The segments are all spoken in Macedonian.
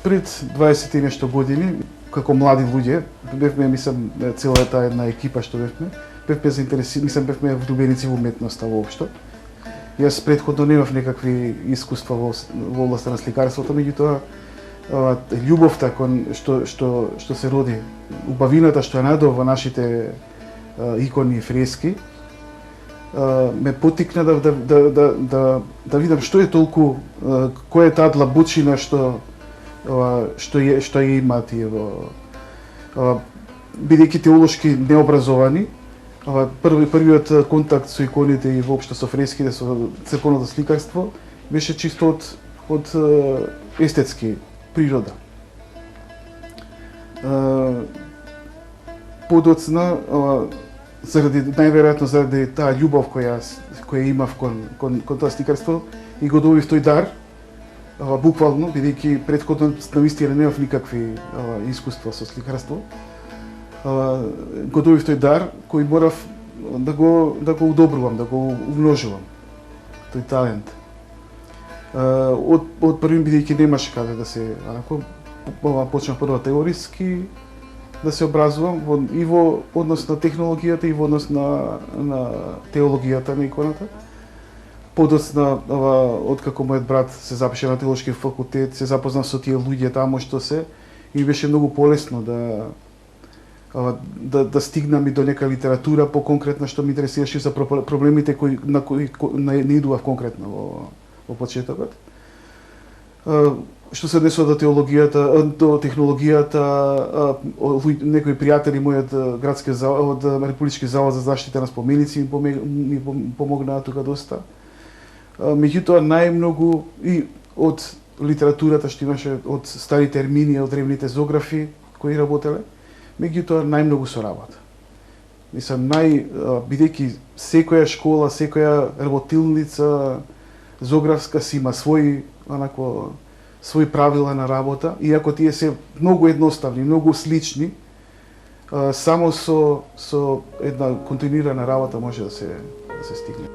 Пред 20 и нешто години, како млади луѓе, бевме, мислам, целата една екипа што бевме заинтересирани, мислам, бевме влюбеници во уметноста воопшто. Јас претходно немав некакви искуства во областа на сликарството, меѓутоа љубовта кон што се роди, убавината што ја најдов во нашите икони и фрески, ме поттикна да видам што е толку, која е таа длабочина што ја има тие бидејќи теолошки необразовани, првиот контакт со иконите и воопшто со фреските, со црковното сликарство беше чисто од естетски природа. Подоцна, најверојатно заради таа љубов која имав кон тоа сликарство, и го добив тој дар, буквално, бидејќи претходно навистина немав никакви искуства со сликарство. Го добив тој дар кој морав да го удобрувам, да го умножувам, тој талент. Од први, бидејќи немаше каде да се, почнав прво теориски да се образувам и во однос на технологијата и во однос на теологијата на иконата. Подоцна, откако мојот брат се запише на теолошки факултет, се запознав со тие луѓе таму што се, и беше многу полесно да стигнам и до нека литература по-конкретна што ме интересираше за проблемите на кои не идував конкретно во почетокот. Што се однесува до теологијата, до технологијата, некои пријатели мои од Републички завод за заштита на споменици ми помогнаа тука доста. Меѓутоа најмногу и од литературата што имаше, од стари термини, од древните зографи кои работеле, меѓутоа најмногу со работа. Мислам, бидејќи секоја школа, секоја работилница зографска си има свои правила на работа, иако тие се многу едноставни, многу слични, само со една континуирана работа може да се стигне.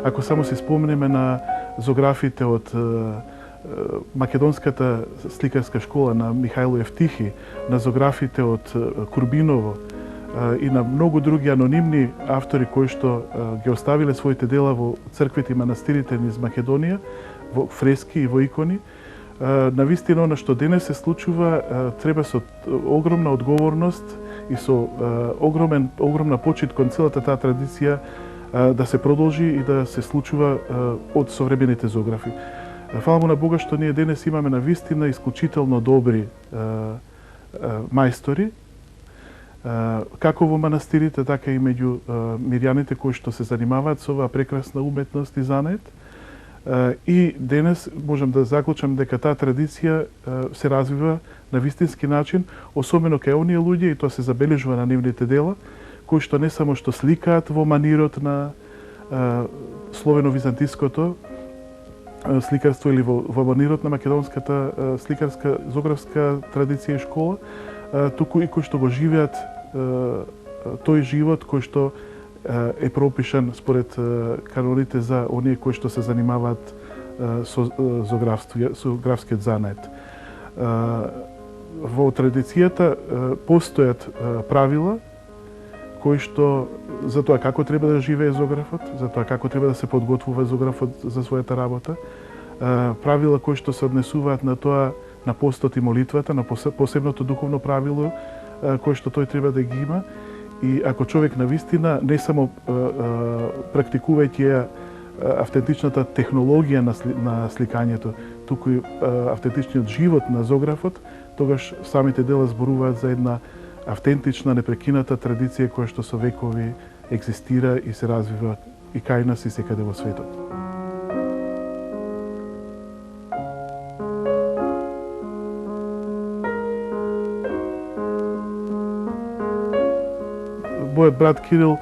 Ако само се спомнеме на зографите од македонската сликарска школа на Михајло Евтихи, на зографите од Курбиново и на многу други анонимни автори кои што ги оставиле своите дела во црквите и манастирите низ Македонија, во фрески и во икони, навистина она што денес се случува треба со огромна одговорност и со огромна почит кон целата таа традиција да се продолжи и да се случува од современите зографи. Фала му на Бога што ние денес имаме навистина исклучително добри мајстори, како во манастирите, така и меѓу мирјаните кои што се занимаваат со оваа прекрасна уметност и занет. И денес можам да заклучам дека таа традиција се развива на вистински начин, особено кај оние луѓе, и тоа се забележува на нивните дела, кои што не само што сликаат во манирот на словено-византиското сликарство или во манирот на македонската сликарска зографска традиција и школа, туку и кои што го живеат тој живот кој што е пропишан според каноните за оние кои што се занимаваат со зографскиот занет. Во традицијата постојат правила кои што за тоа како треба да живее зографот, за тоа како треба да се подготвува зографот за својата работа, правила кои што се однесуваат на тоа, на постот и молитвата, на посебното духовно правило кое што тој треба да ги има. И ако човек навистина не само практикувајќи автентичната технологија на сликањето, туку и автентичниот живот на зографот, тогаш самите дела зборуваат за една автентична, непрекината традиција која што со векови екзистира и се развива и кај нас и секаде во светот. Мојот брат Кирил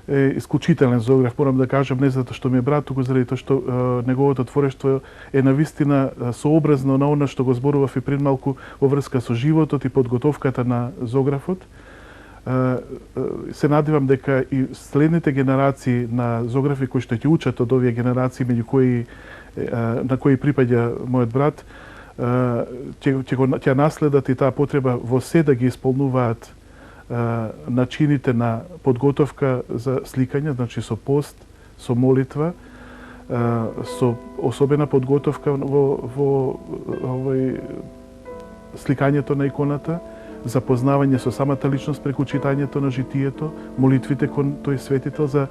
е исклучителен зограф, морам да кажам, не затоа што ми е брат, туку заради тоа што неговото творештво е навистина сообразно на она што го зборував и пред малку во врска со животот и подготовката на зографот. Се надевам дека и следните генерации на зографи кои што ќе учат од овие генерации меѓу кои на кои припаѓа мојот брат, ќе наследат и таа потреба во се да ги исполнуваат начините на подготовка за сликање, значи со пост, со молитва, со особена подготовка во сликањето на иконата, запознавање со самата личност преку читањето на житието, молитвите кон тој светител, за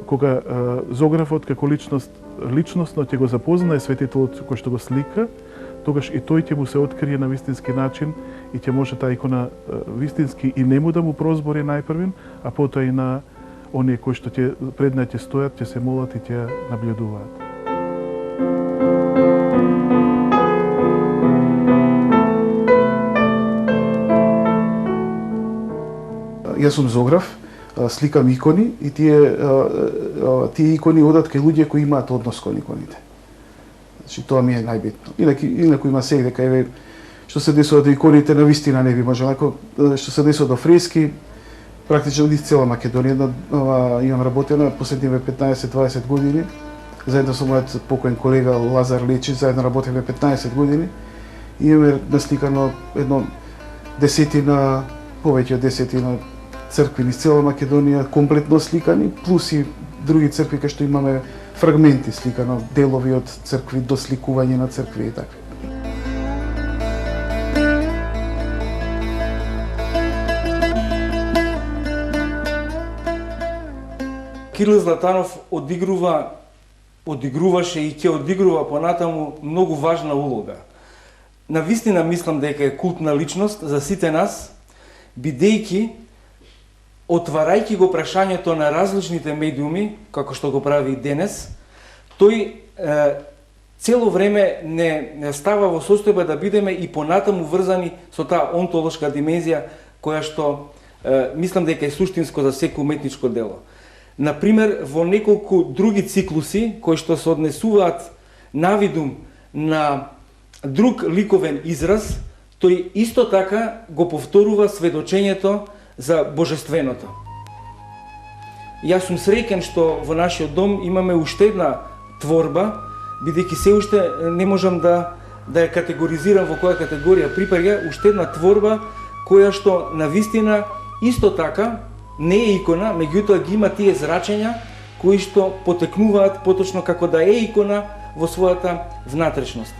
кога зографот како личносно ќе го запознае светителот кој што го слика, тогаш и тој ќе му се открие на вистински начин и ќе може таа икона вистински и нему да му прозбори најпрвен, а потоа и на оние кои што пред неа ќе стојат, ќе се молат и ќе наблюдуваат. Јас сум зограф, сликам икони и тие икони одат кај луѓе кои имаат однос кон иконите. Значи тоа ми е најбитно. Инаку има се дека еве што се десува до иконите на вистина не би можело. Ако што се десува до фрески, практично низ цела Македонија имам работено последниве 15-20 години. Заедно со мојот покоен колега Лазар Лечич, заедно работиме 15 години. И имаме насликано едно повеќе од десетина цркви низ цела Македонија, комплетно сликани, плюс и други цркви кај што имаме фрагменти сликано, делови од цркви, досликување на цркви и така. Кирил Златанов одигруваше и ќе одигрува понатаму многу важна улога. Навистина мислам дека е култна личност за сите нас, бидејќи отварајќи го прашањето на различните медиуми, како што го прави и денес, тој цело време не става во состојба да бидеме и понатаму врзани со таа онтолошка димензија која што мислам дека е суштинско за секој уметничко дело. Например, во неколку други циклуси кои што се однесуваат навидум на друг ликовен израз, тој исто така го повторува сведочењето за божественото. Јас сум среќен што во нашиот дом имаме уште една творба, бидејќи се уште не можам да ја категоризирам во која категорија припаѓа, уште една творба која што навистина исто така не е икона, меѓутоа ги има тие зрачења кои што потекнуваат поточно како да е икона во својата внатрешност.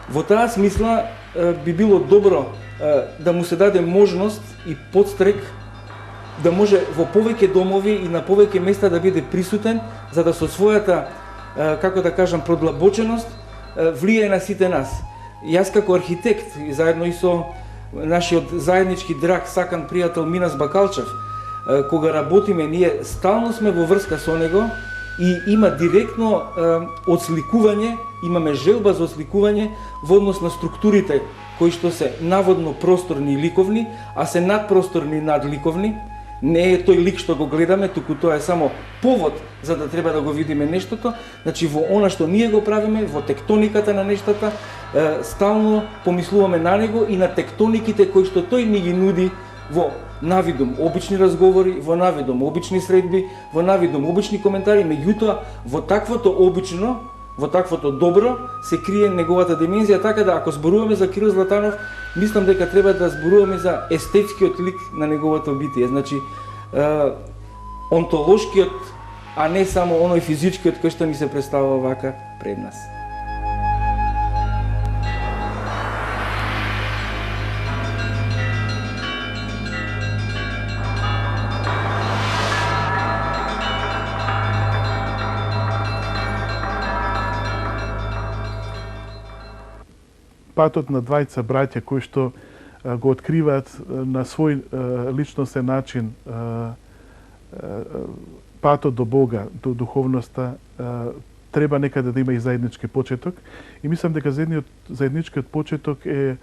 Во таа смисла би било добро да му се даде можност и подстрек да може во повеќе домови и на повеќе места да биде присутен, за да со својата, како да кажам, продлабоченост влијае на сите нас. Јас како архитект, заедно и со нашиот заеднички драг, сакан пријател Минас Бакалчев, кога работиме, ние стално сме во врска со него и има директно одсликување, имаме желба за одсликување во однос на структурите кои што се наводно просторни и ликовни, а се надпросторни и надликовни. не е тој лик што го гледаме, туку тоа е само повод за да треба да го видиме нештото. Значи во она што ние го правиме, во тектониката на нештата, стално помислуваме на него и на тектониките кои што тој ни ги нуди во навидум обични разговори, во навидум обични средби, во навидум обични коментари, меѓутоа во таквото обично, во таквото добро се крие неговата димензија, така да ако зборуваме за Кирил Златанов, мислам дека треба да зборуваме за естетскиот лик на неговото битие, значи онтолошкиот, а не само оној физичкиот кој што ни се представува вака пред нас. Патот на двајца браќа кои што го откриваат на свој личностен начин патот до Бога, до духовноста, треба некаде да има и заеднички почеток. И мислам дека заедничкиот почеток е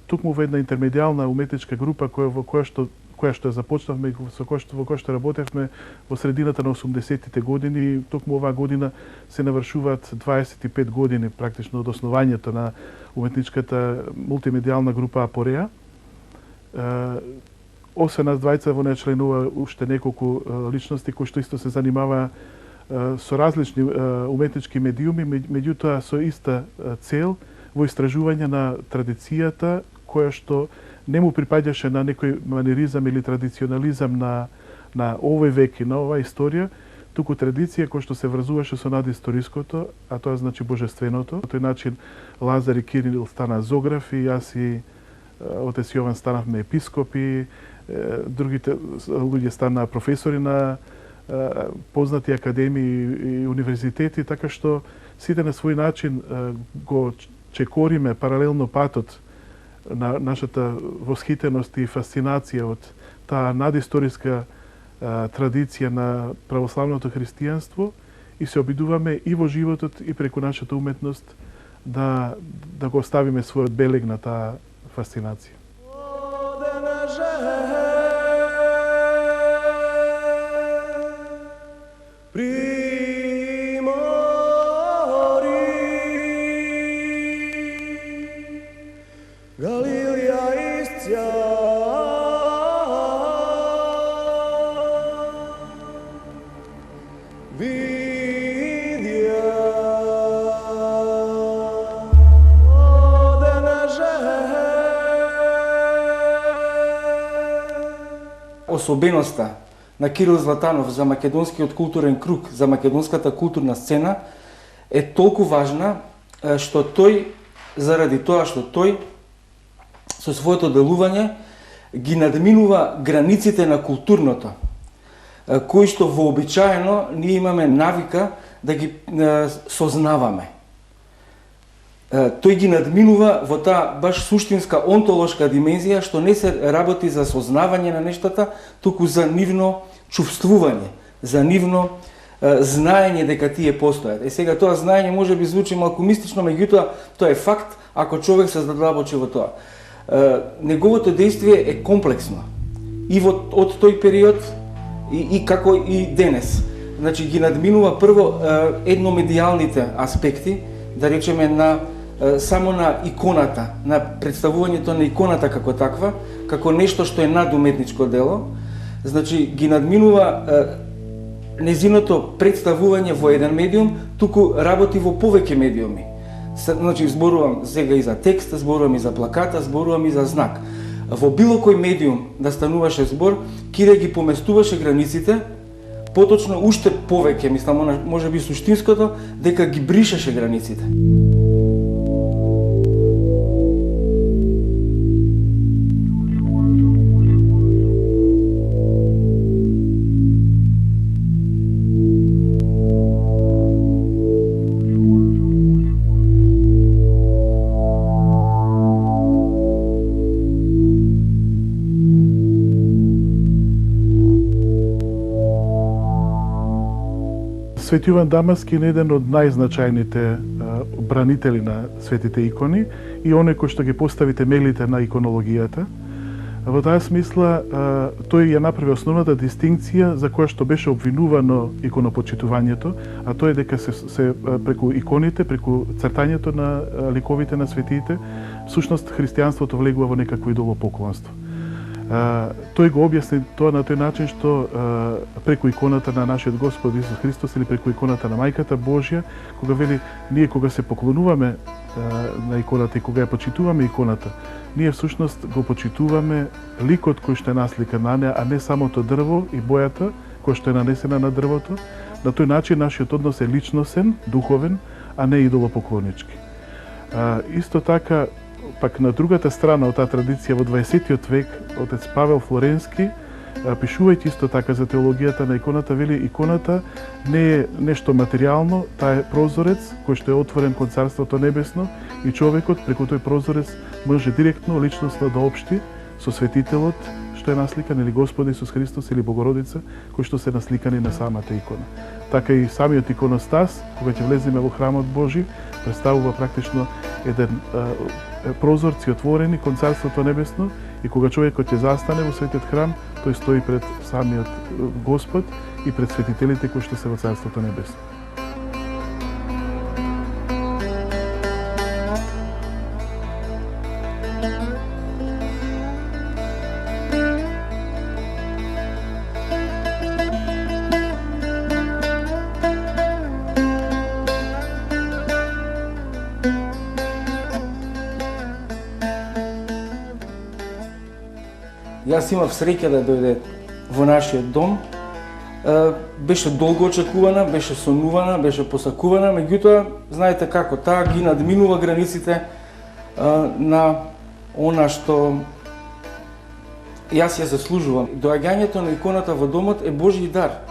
токму во една интермедијална уметничка група во која што започнавме, во која што работевме во средината на 80-тите години, и токму оваа година се навршуваат 25 години практично од основањето на уметничката мултимедијална група Апореа. Освен нас двајца, во неја членува уште неколку личности кои што исто се занимаваа со различни уметнички медиуми, меѓутоа со иста цел во истражување на традицијата која што не му припаѓаше на некој манеризам или традиционализам на овој век и на оваа историја, туку традиција која што се врзуваше со надисториското, а тоа значи божественото. По тој начин Лазар и Кирил стана зографи, јас и отец Јован станавме епископи, другите луѓе стана професори на познати академии и универзитети, така што сите на свој начин го чекориме паралелно патот на нашата восхитеност и фасцинација од таа надисториска традиција на православното христијанство и се обидуваме и во животот и преку нашата уметност да го оставиме својот белег на таа фасцинација. Особеноста на Кирил Златанов за македонскиот културен круг, за македонската културна сцена е толку важна што тој, заради тоа што тој со своето делување ги надминува границите на културното, кои што вообичаено ние имаме навика да ги сознаваме. Тој ги надминува во таа баш суштинска онтолошка димензија, што не се работи за сознавање на нештата, туку за нивно чувствување, за нивно знаење дека тие постојат. Сега тоа знаење може би звучи малку мистично, меѓутоа тоа е факт ако човек се задълбочи во тоа. Неговото действие е комплексно и од тој период и како и денес. Значи ги надминува прво едномедијалните аспекти, да речеме само на иконата, на представувањето на иконата како таква, како нешто што е надуметничко дело. Значи ги надминува незиното представување во еден медиум, туку работи во повеќе медиуми. Значи зборувам сега и за текст, зборувам и за плаката, зборувам и за знак. Во било кој медиум да стануваше збор, Кире ги поместуваше границите, поточно уште повеќе, мислам, може би суштинското, дека ги бришеше границите. Свети Јован Дамаскин е еден од најзначајните бранители на светите икони и оној кој што ги постави темелите на иконологијата. Во таа смисла, тој ја направи основната дистинкција за која што беше обвинувано иконопочитувањето, а тоа е дека се преку иконите, преку цртањето на ликовите на светиите, всушност христијанството влегува во некакво идолопоклонство. Тој го објасни тоа на тој начин што преку иконата на нашиот Господ Исус Христос или преку иконата на Мајката Божја, кога вели ние кога се поклонуваме на иконата и кога ја почитуваме иконата, ние всушност го почитуваме ликот кој што е насликан на неа, а не самото дрво и бојата која што е нанесена на дрвото. На тој начин нашиот однос е личносен, духовен, а не идолопоклонички. Исто така, пак на другата страна од таа традиција во 20 век, отец Павел Флоренски, пишувајќи исто така за теологијата на иконата, вели иконата не е нешто материјално, таа е прозорец кој што е отворен кон Царството Небесно и човекот преку тој прозорец може директно, личносно да обшти со светителот што е насликан, или Господ Исус Христос или Богородица, кои што се насликани на самата икона. Така и самиот иконостас, кога ќе влеземе во храмот Божи, представува практично еден прозорци отворени кон Царството Небесно, и кога човекот ќе застане во светиот храм, тој стои пред самиот Господ и пред светителите кои што се во Царството Небесно. Јас имав среќа да дојде во нашиот дом. Беше долго очекувана, беше сонувана, беше посакувана, меѓутоа, знаете како, таа ги надминува границите на она што јас ја заслужувам. Доаѓањето на иконата во домот е Божји дар.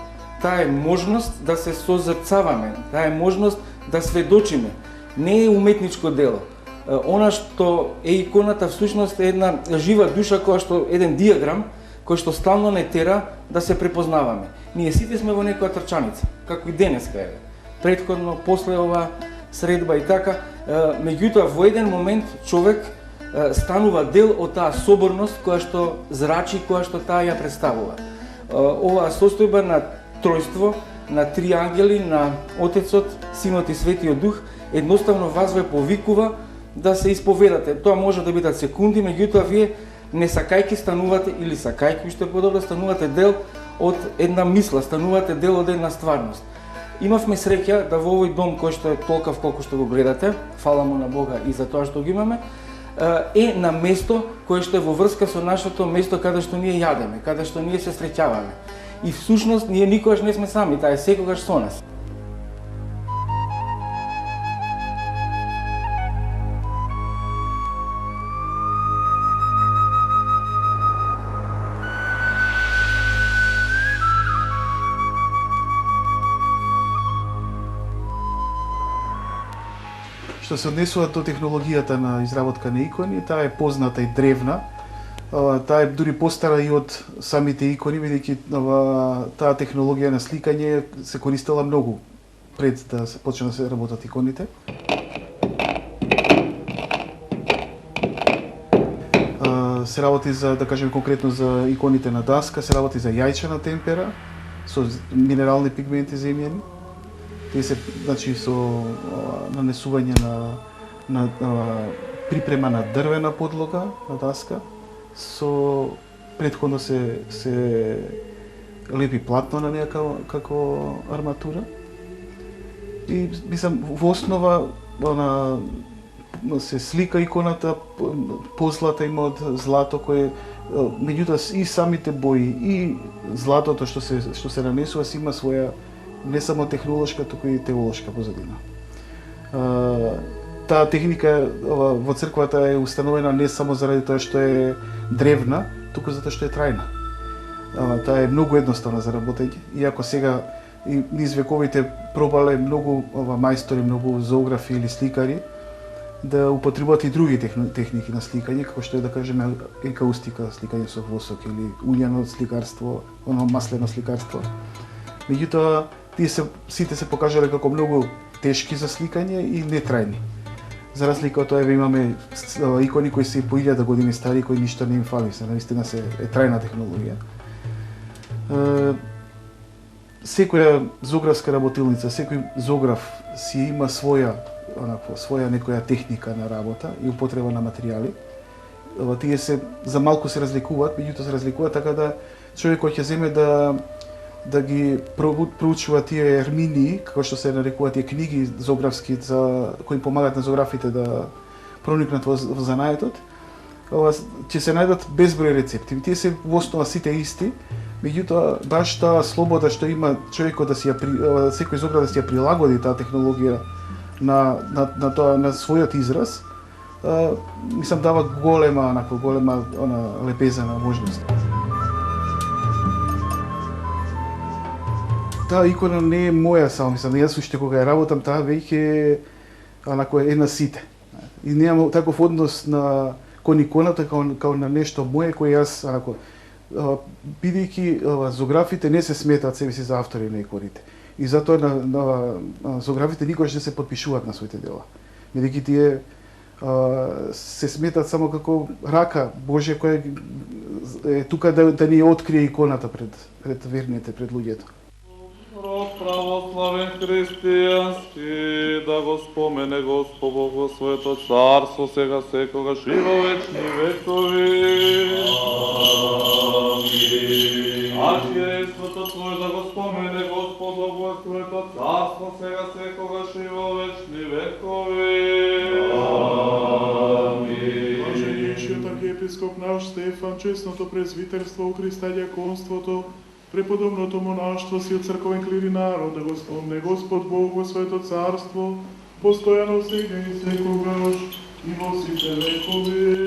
Таа е можност да се созрцаваме, таа е можност да сведочиме. Не е уметничко дело. Она што е иконата всушност е една жива душа која што еден диаграм кој што стално не тера да се препознаваме. Ние сите сме во некоја трчаница, како и денеска е. Претходно, после ова средба и така, меѓутоа во еден момент човек станува дел од таа соборност која што зрачи, која што таа ја представува. Оваа состојба на тројство, на три ангели, на Отецот, Синот и Светиот Дух, едноставно вас ве повикува да се исповедате. Тоа може да бидат секунди, меѓутоа вие не сакајки станувате, или сакајки уште подобро, станувате дел од една мисла, станувате дел од една стварност. Имавме среќа да во овој дом кој што е толков колку што го гледате, фала му на Бога и за тоа што го имаме, е на место кое што е во врска со нашето место каде што ние јадеме, каде што ние се среќаваме. И всушност ние никогаш не сме сами, таа е секогаш со нас. Што се однесува до технологијата на изработка на икони, таа е позната и древна. Таа е дури постара и од самите икони, бидејќи таа технологија на сликање се користела многу пред да се почне да се работат иконите. Се работи за, да кажем конкретно за иконите на даска, се работи за јајчена темпера со минерални пигменти земјани. Тие се, значи, со нанесување на припрема на дрвена подлога, на даска, со претходно се лепи платно на неа како арматура. И мислам во основа се слика иконата, позлата има од злато кое меѓутоа и самите бои и златото што се нанесува си има своја не само технолошка, туку и теолошка позадина. Таа техника во црквата е установена не само заради тоа што е древна, туку затоа што е трајна. Таа е многу едноставна за работење, иако сега и низ вековите пробале многу мајстори, многу зоографи или сликари да употребуваат и други техники на сликање, како што е да кажеме енкаустика, сликање со восок или уљано сликарство, маслено сликарство. Меѓутоа, тие сите се покажале како многу тешки за сликање и нетрајни. За разлика од тоа имаме икони кои се по 1000 години стари, кои ништо не им фали, се наистина се е трајна технологија. Секоја зографска работилница, секој зограф си има своја некоја техника на работа и употреба на материјали. Тие се за малку се разликуваат, меѓутоа се разликуваат така да човек кој ќе земе да ги проучува тие ерминии, како што се нарекуваат тие книги зографски кои помагаат на зографите да проникнат во занаетот, ќе се најдат безброј рецепти. Тие се во основа сите исти, меѓутоа баш таа слобода што има човекот секој зограф да си ја прилагоди таа технологија на својот израз, мислам дава голема лепеза на можност. Таа икона не е моја само, мислам, јас уште кога ја работам, таа веќе е на сите. И немам таков однос кон иконата као на нешто мое кој јас бидејќи зографите не се сметаат себе си за автори на иконите. И затоа на зографите никогаш не се подпишуваат на своите дела. Бидејќи тие се сметаат само како рака Божја која е тука да ни открие иконата пред верните, пред луѓето. Род православен христијански, да го спомене Господ Бог во своето царство, сега секогаш и во вечни векови. Амин. Архиерейството Твое да го спомене Господ Бог во своето царство, сега секогаш и во вечни векови. Амин. Блаженнейшиот архиепископ наш Стефан, честното презвитерство у Христа дјаконството, преподобното монаштво си од црковен клир и народ, да го спомне Господ Бог во своето царство, постојано сега и секогаш и во сите векови.